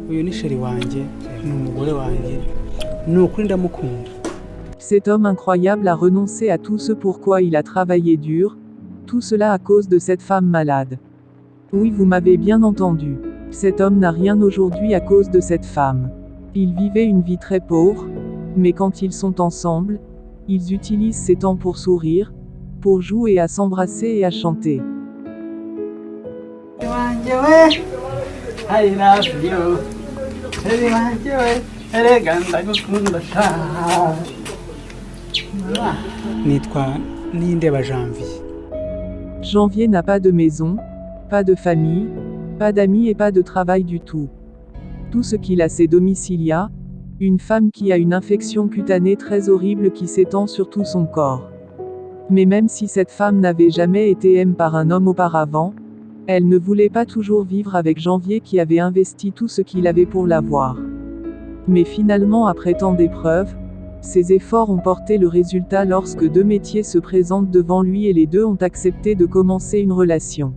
uyu ni sheri wanjye ni umugore wanjye ni ukuri ndamukunda. Cet homme incroyable a renoncé à tout ce pourquoi il a travaillé dur, tout cela à cause de cette femme malade. Oui, vous m'avez bien entendu. Cet homme n'a rien aujourd'hui à cause de cette femme. Ils vivaient une vie très pauvre, mais quand ils sont ensemble, ils utilisent ces temps pour sourire, pour jouer, à s'embrasser et à chanter. I love you. Sheri wanjye we, erega ndagukunda sha. Nitwa Niyindeba Janvier. Janvier n'a pas de maison, pas de famille, pas d'amis et pas de travail du tout. Tout ce qu'il a c'est Domicilia, une femme qui a une infection cutanée très horrible qui s'étend sur tout son corps. Mais même si cette femme n'avait jamais été aimée par un homme auparavant, elle ne voulait pas toujours vivre avec Janvier qui avait investi tout ce qu'il avait pour l'avoir. Mais finalement, après tant d'épreuves, ses efforts ont porté le résultat lorsque deux métiers se présentent devant lui et les deux ont accepté de commencer une relation.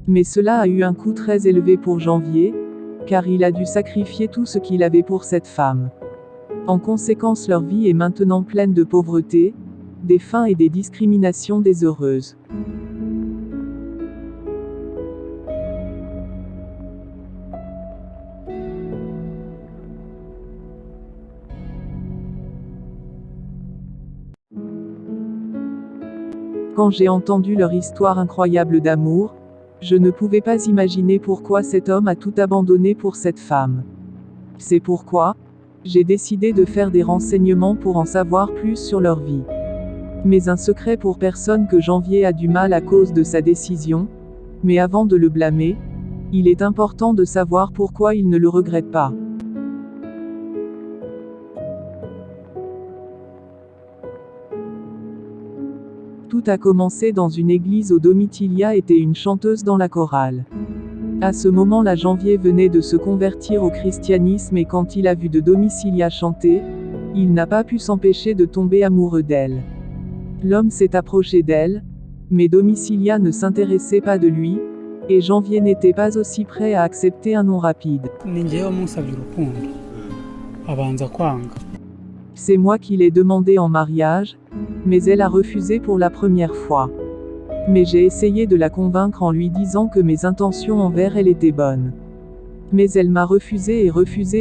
Mais cela a eu un coût très élevé pour Janvier, car il a dû sacrifier tout ce qu'il avait pour cette femme. En conséquence, leur vie est maintenant pleine de pauvreté, des faims et des discriminations des heureuses. Quand j'ai entendu leur histoire incroyable d'amour, je ne pouvais pas imaginer pourquoi cet homme a tout abandonné pour cette femme. C'est pourquoi j'ai décidé de faire des renseignements pour en savoir plus sur leur vie. Mais un secret pour personne que Janvier a du mal à cause de sa décision, mais avant de le blâmer, il est important de savoir pourquoi il ne le regrette pas. Tout a commencé dans une église où Domicilia était une chanteuse dans la chorale. À ce moment-là, Janvier venait de se convertir au christianisme et quand il a vu de Domicilia chanter, il n'a pas pu s'empêcher de tomber amoureux d'elle. L'homme s'est approché d'elle, mais Domicilia ne s'intéressait pas de lui, et Janvier n'était pas aussi prêt à accepter un non rapide. Ni njyewe wamusabye urukundo abanza kwanga. C'est moi qui l'ai demandé en mariage, mais elle a refusé pour la première fois. Mais j'ai essayé de la convaincre en lui disant que mes intentions envers elle étaient bonnes. Mais elle m'a refusé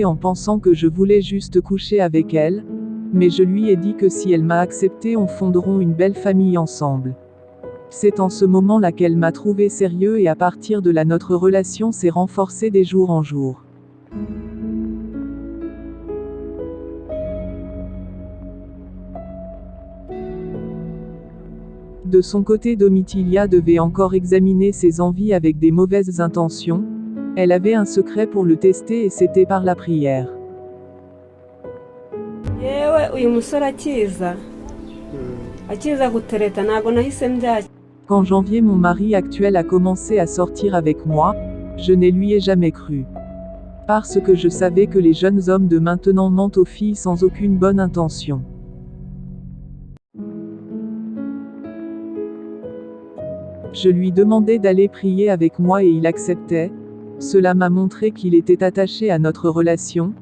en pensant que je voulais juste coucher avec elle, mais je lui ai dit que si elle m'a accepté, on fonderont une belle famille ensemble. C'est en ce moment-là qu'elle m'a trouvé sérieux et à partir de là notre relation s'est renforcée de jour en jour. De son côté, Domicilia devait encore examiner ses envies avec des mauvaises intentions. Elle avait un secret pour le tester et c'était par la prière. Quand Janvier, mon mari actuel, a commencé à sortir avec moi, je ne lui ai jamais cru. Parce que je savais que les jeunes hommes de maintenant mentent aux filles sans aucune bonne intention. Je lui demandais d'aller prier avec moi et il acceptait. Cela m'a montré qu'il était attaché à notre relation.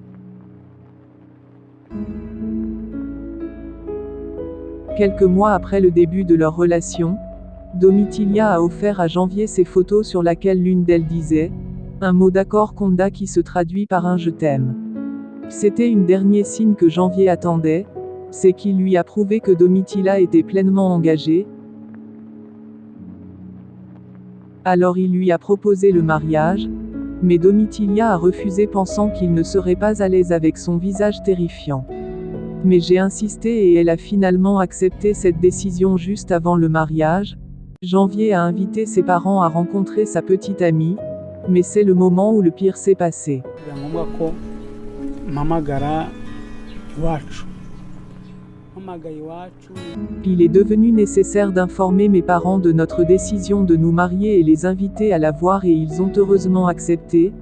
Quelques mois après le début de leur relation, Domicilia a offert à Janvier ses photos sur laquelle l'une d'elles disait un mot d'accord Konda qui se traduit par un je t'aime. C'était un dernier signe que Janvier attendait, c'est qu'il lui a prouvé que Domicilia était pleinement engagée. Alors il lui a proposé le mariage, mais Domicilia a refusé pensant qu'il ne serait pas à l'aise avec son visage terrifiant. Mais j'ai insisté et elle a finalement accepté cette décision juste avant le mariage. Janvier a invité ses parents à rencontrer sa petite amie, mais c'est le moment où le pire s'est passé. Il est devenu nécessaire d'informer mes parents de notre décision de nous marier et les inviter à la voir et ils ont heureusement accepté,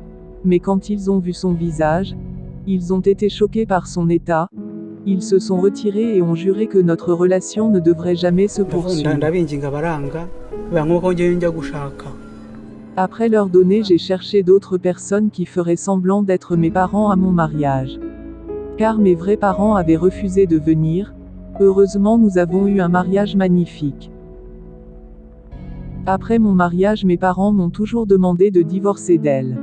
mais quand ils ont vu son visage, ils ont été choqués par son état, ils se sont retirés et ont juré que notre relation ne devrait jamais se poursuivre. Après leur donner, j'ai cherché d'autres personnes qui feraient semblant d'être mes parents à mon mariage. Car mes vrais parents avaient refusé de venir. Heureusement, nous avons eu un mariage magnifique. Après mon mariage, mes parents m'ont toujours demandé de divorcer d'elle,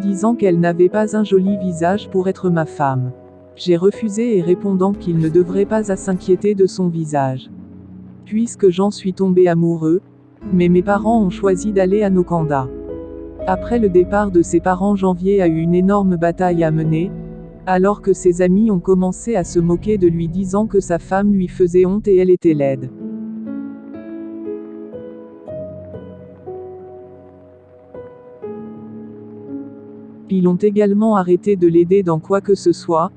disant qu'elle n'avait pas un joli visage pour être ma femme. J'ai refusé et répondant qu'il ne devrait pas à s'inquiéter de son visage, puisque j'en suis tombé amoureux, mais mes parents ont choisi d'aller à Nokanda. Après le départ de ses parents, Janvier a eu une énorme bataille à mener, alors que ses amis ont commencé à se moquer de lui disant que sa femme lui faisait honte et elle était laide. Ils ont également arrêté de l'aider dans quoi que ce soit.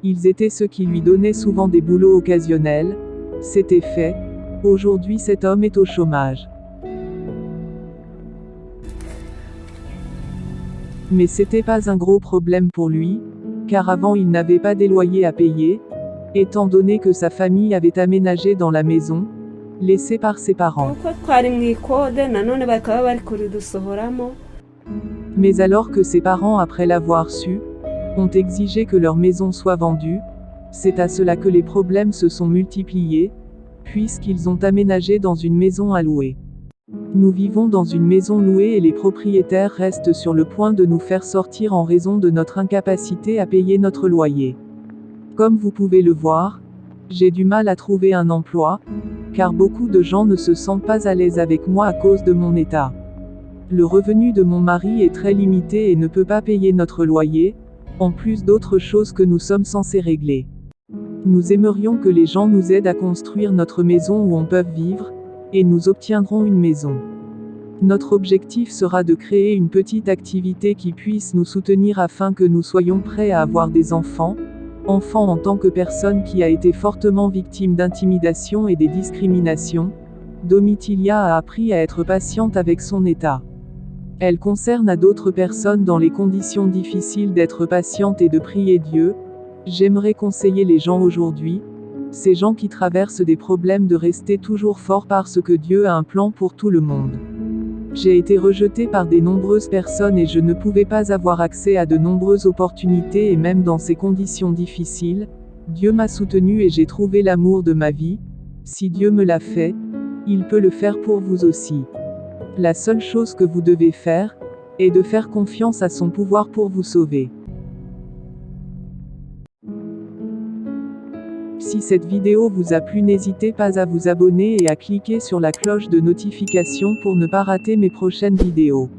Ils étaient ceux qui lui donnaient souvent des boulots occasionnels. C'était fait. Aujourd'hui, cet homme est au chômage. Mais c'était pas un gros problème pour lui, car avant il n'avait pas des loyers à payer, étant donné que sa famille avait aménagé dans la maison, laissée par ses parents. Mais alors que ses parents, après l'avoir su, ont exigé que leur maison soit vendue, c'est à cela que les problèmes se sont multipliés, puisqu'ils ont aménagé dans une maison à louer. Nous vivons dans une maison louée et les propriétaires restent sur le point de nous faire sortir en raison de notre incapacité à payer notre loyer. Comme vous pouvez le voir, j'ai du mal à trouver un emploi, car beaucoup de gens ne se sentent pas à l'aise avec moi à cause de mon état. Le revenu de mon mari est très limité et ne peut pas payer notre loyer, en plus d'autres choses que nous sommes censés régler. Nous aimerions que les gens nous aident à construire notre maison où on peut vivre, et nous obtiendrons une maison. Notre objectif sera de créer une petite activité qui puisse nous soutenir afin que nous soyons prêts à avoir des enfants. Enfant en tant que personne qui a été fortement victime d'intimidation et des discriminations, Domitilla a appris à être patiente avec son état. Elle concerne à d'autres personnes dans les conditions difficiles d'être patiente et de prier Dieu. J'aimerais conseiller les gens aujourd'hui, ces gens qui traversent des problèmes, de rester toujours forts parce que Dieu a un plan pour tout le monde. J'ai été rejetée par de nombreuses personnes et je ne pouvais pas avoir accès à de nombreuses opportunités et même dans ces conditions difficiles, Dieu m'a soutenue et j'ai trouvé l'amour de ma vie. Si Dieu me l'a fait, il peut le faire pour vous aussi. La seule chose que vous devez faire, est de faire confiance à son pouvoir pour vous sauver. Si cette vidéo vous a plu, n'hésitez pas à vous abonner et à cliquer sur la cloche de notification pour ne pas rater mes prochaines vidéos.